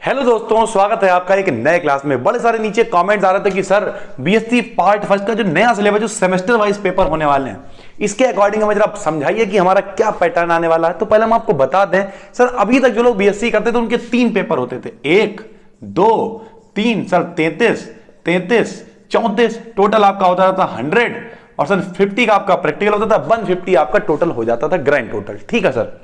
Hello दोस्तों, स्वागत है आपका एक नए क्लास में। बड़े सारे नीचे कमेंट्स आ रहे थे कि सर बीएससी पार्ट फर्स्ट का जो नया सिलेबस जो सेमेस्टर वाइज पेपर होने वाले हैं, इसके अकॉर्डिंग हमें जरा समझाइए कि हमारा क्या पैटर्न आने वाला है। तो पहले हम आपको बता दें सर, अभी तक जो लोग बीएससी करते थे उनके 3 पेपर होते थे, 1, 2, 3 सर 33, 33, 34 टोटल आपका होता था 100 और सर 50 का आपका प्रैक्टिकल होता था, 150 आपका टोटल हो जाता था ग्रैंड टोटल। ठीक है सर,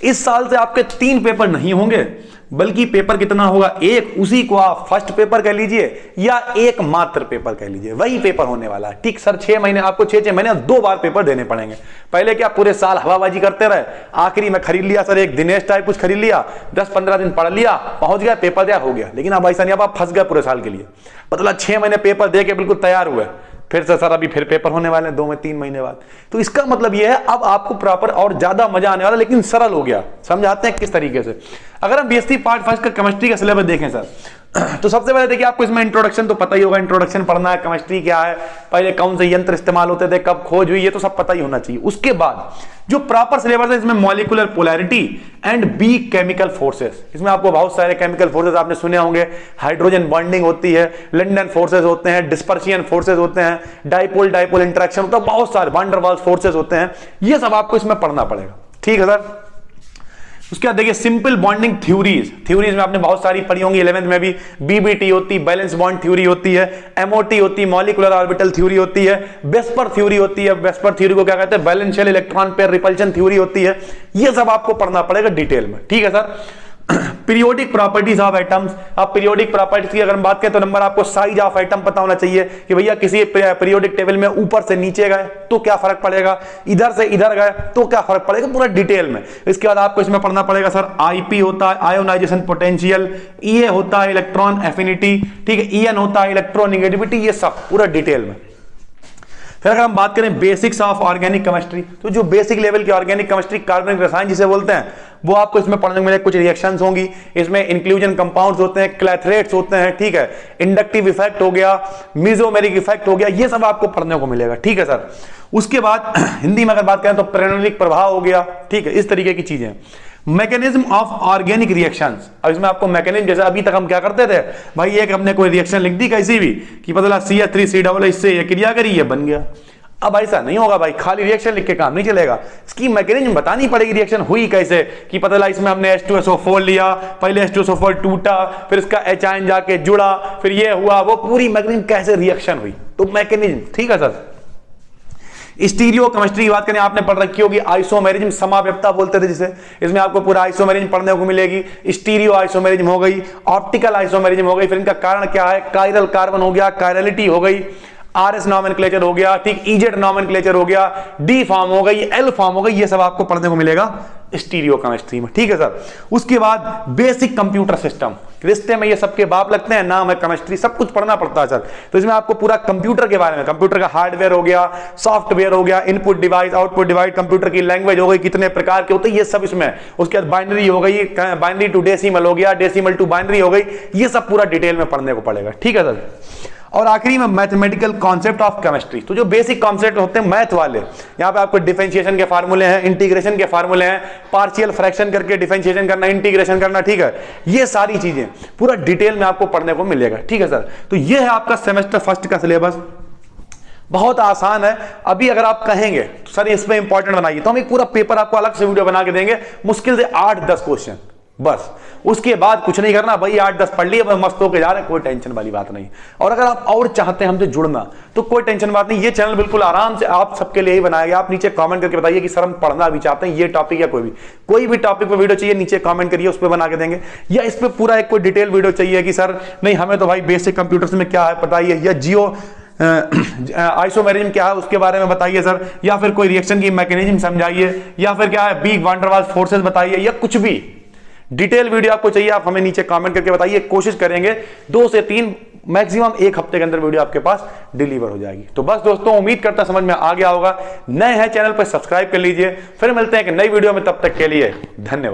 इस साल से आपके 3 पेपर नहीं होंगे, बल्कि पेपर कितना होगा, एक, उसी को आप फर्स्ट पेपर कह लीजिए या एक मात्र पेपर कह लीजिए, वही पेपर होने वाला है। ठीक सर, 6 महीने आपको 6 महीने 2 बार पेपर देने पड़ेंगे। पहले क्या पूरे साल हवाबाजी करते रहे, आखिरी में खरीद लिया सर एक दिनेश टाइप कुछ खरीद लिया, 10-15 दिन पढ़ लिया, पहुंच गया, पेपर दिया, हो गया। लेकिन अब ऐसा नहीं, अब आप फंस गए पूरे साल के लिए। मतलब 6 महीने पेपर दे के बिल्कुल तैयार हुए, फिर से सर अभी फिर पेपर होने वाले हैं 2 में 3 महीने बाद। तो इसका मतलब यह है अब आपको प्रॉपर और ज्यादा मजा आने वाला, लेकिन सरल हो गया। समझाते हैं किस तरीके से। अगर हम बीएससी पार्ट फर्स्ट का केमिस्ट्री का सिलेबस देखें सर, तो सबसे पहले देखिए आपको इसमें इंट्रोडक्शन तो पता ही होगा, इंट्रोडक्शन पढ़ना है, केमिस्ट्री क्या है, पहले कौन से यंत्र इस्तेमाल होते थे, कब खोज हुई, ये तो सब पता ही होना चाहिए। उसके बाद जो प्रॉपर सिलेबस है इसमें molecular polarity and B chemical forces, इसमें आपको बहुत सारे केमिकल फोर्सेस आपने सुने होंगे। हाइड्रोजन बॉन्डिंग होती है, लंडन फोर्सेस होते हैं, डिस्पर्सियन फोर्सेस होते हैं, डाइपोल डाइपोल इंटरेक्शन होता है, बहुत सारे वान डेर वाल्स फोर्सेस होते हैं। ये सब आपको इसमें पढ़ना पड़ेगा। ठीक है सर। उसके बाद देखिए सिंपल बॉन्डिंग थ्योरीज में आपने बहुत सारी पढ़ी होंगी 11th में भी। बीबीटी होती, बैलेंस बॉन्ड थ्योरी होती है, एमओटी होती, मॉलिक्यूलर ऑर्बिटल थ्योरी होती है, वेस्पर थ्योरी होती है, वेस्पर थ्योरी को क्या कहते हैं, valence shell electron pair repulsion theory होती है। ये सब आपको पढ़ना पड़ेगा डिटेल में। ठीक है sir. Periodic properties of atoms, आप पीरियोडिक प्रॉपर्टीज की अगर हम बात करें तो नंबर आपको साइज ऑफ एटम पता होना चाहिए कि भैया किसी पीरियोडिक टेबल में ऊपर से नीचे गए तो क्या फर्क पड़ेगा, इधर से इधर गए तो क्या फर्क पड़ेगा, पूरा डिटेल में। इसके बाद आपको इसमें पढ़ना पड़ेगा सर आईपी होता है आयोनाइजेशन पोटेंशियल, ईए होता है इलेक्ट्रॉन एफिनिटी, ठीक है, ईएन होता है इलेक्ट्रोनेगेटिविटी, ये सब पूरा डिटेल में। फिर अगर हम बात करें बेसिक्स ऑफ ऑर्गेनिक केमिस्ट्री, तो जो बेसिक लेवल की ऑर्गेनिक केमिस्ट्री, कार्बनिक रसायन जिसे बोलते हैं, वो आपको इसमें पढ़ने को मिलेगा। कुछ रिएक्शंस होंगी, इसमें इंक्लूजन कंपाउंड्स होते हैं, क्लैथरेट्स होते हैं, ठीक है, इंडक्टिव इफेक्ट हो गया, मेसोमेरिक इफेक्ट हो गया, ये सब आपको पढ़ने को मिलेगा। ठीक है सर। उसके बाद हिंदी में अगर बात करें तो प्रेरणिक प्रभाव हो गया, ठीक है, इस तरीके की चीजें। मैकेनिज्म ऑफ ऑर्गेनिक रिएक्शंस, अब इसमें आपको मैकेनिज्म, जैसे अभी तक हम क्या करते थे भाई, एक हमने कोई रिएक्शन लिख दी कैसी भी कि पता लगा CH3C इससे ये क्रिया करी, ये बन गया। अब ऐसा नहीं होगा भाई, खाली रिएक्शन लिख के काम नहीं चलेगा, इसकी मैकेनिज्म बतानी पड़ेगी, रिएक्शन हुई कैसे, कि पता लगा इसमें हमने H2SO4 लिया, पहले H2SO4 टूटा, फिर इसका H आयन जाके जुड़ा, फिर ये हुआ, वो पूरी मैकेनिज्म कैसे रिएक्शन हुई, तो मैकेनिज्म। ठीक है सर। स्टीरियो केमिस्ट्री की बात करें, आपने पढ़ रखी होगी आइसोमेरिज्म, समाव्यपता बोलते थे जिसे, इसमें आपको पूरा आइसोमेरिज्म पढ़ने को मिलेगी। स्टीरियो आइसोमेरिज्म हो गई, ऑप्टिकल आइसोमेरिज्म हो गई, फिर इनका कारण क्या है, कायरल कार्बन हो गया, कायरलिटी हो गई, RS नॉमेनक्लेचर हो गया, ठीक, EZ नॉमेनक्लेचर हो गया, D फॉर्म हो गई, L फॉर्म हो गई, ये सब आपको पढ़ने को मिलेगा स्टीरियो केमिस्ट्री में। ठीक है सर। उसके बाद बेसिक कंप्यूटर सिस्टम, रिश्ते में ये सबके बाप लगते हैं, नाम है केमिस्ट्री, सब कुछ पढ़ना पड़ता है सर। तो इसमें आपको पूरा कंप्यूटर के बारे में, कंप्यूटर का हार्डवेयर हो गया, सॉफ्टवेयर हो गया, input device output device, computer की लैंग्वेज हो गई, कितने प्रकार के होते हैं ये सब इसमें। उसके बाद बाइनरी हो गई, बाइनरी टू डेसिमल हो गया, डेसिमल टू बाइनरी हो गई, ये सब पूरा डिटेल में पढ़ने को पड़ेगा। ठीक है सर। और आखिरी में मैथमेटिकल कॉन्सेप्ट ऑफ केमिस्ट्री, तो जो बेसिक कॉन्सेप्ट होते हैं मैथ वाले, यहाँ पे आपको डिफरेंशिएशन के फार्मूले हैं, इंटीग्रेशन के फार्मूले हैं, पार्शियल फ्रैक्शन करके डिफरेंशिएशन करना, इंटीग्रेशन करना, ठीक है, ये सारी चीजें पूरा डिटेल में आपको पढ़ने को मिलेगा। ठीक है सर। तो ये है आपका सेमेस्टर फर्स्ट का सिलेबस, बहुत आसान है। अभी अगर आप कहेंगे तो सर इसमें इंपॉर्टेंट बनाइए, तो हम एक पूरा पेपर आपको अलग से वीडियो बना के देंगे, मुश्किल से 8-10 क्वेश्चन बस, उसके बाद कुछ नहीं करना भाई, 8-10 पढ़ लिए मस्त होकर जा रहे, कोई टेंशन वाली बात नहीं। और अगर आप और चाहते हैं हमसे जुड़ना तो कोई टेंशन बात नहीं, ये चैनल बिल्कुल आराम से आप सबके लिए ही बनाया गया। आप नीचे कमेंट करके बताइए कि सर हम पढ़ना भी चाहते हैं ये टॉपिक या कोई भी टॉपिक पे वीडियो चाहिए, नीचे कमेंट करिए, उस पर बना के देंगे। या इस पर पूरा एक कोई डिटेल वीडियो चाहिए कि सर नहीं हमें तो भाई बेसिक कंप्यूटर्स में क्या है बताइए, या जियो आइसोमेरिज्म क्या है उसके बारे में बताइए सर, या फिर कोई रिएक्शन की मैकेनिज्म समझाइए, या फिर क्या है big van der Waals forces बताइए, या कुछ भी डिटेल वीडियो आपको चाहिए, आप हमें नीचे कमेंट करके बताइए। कोशिश करेंगे 2 से 3 मैक्सिमम 1 हफ्ते के अंदर वीडियो आपके पास डिलीवर हो जाएगी। तो बस दोस्तों, उम्मीद करता समझ में आ गया होगा। नए हैं चैनल पर सब्सक्राइब कर लीजिए, फिर मिलते हैं एक नई वीडियो में, तब तक के लिए धन्यवाद।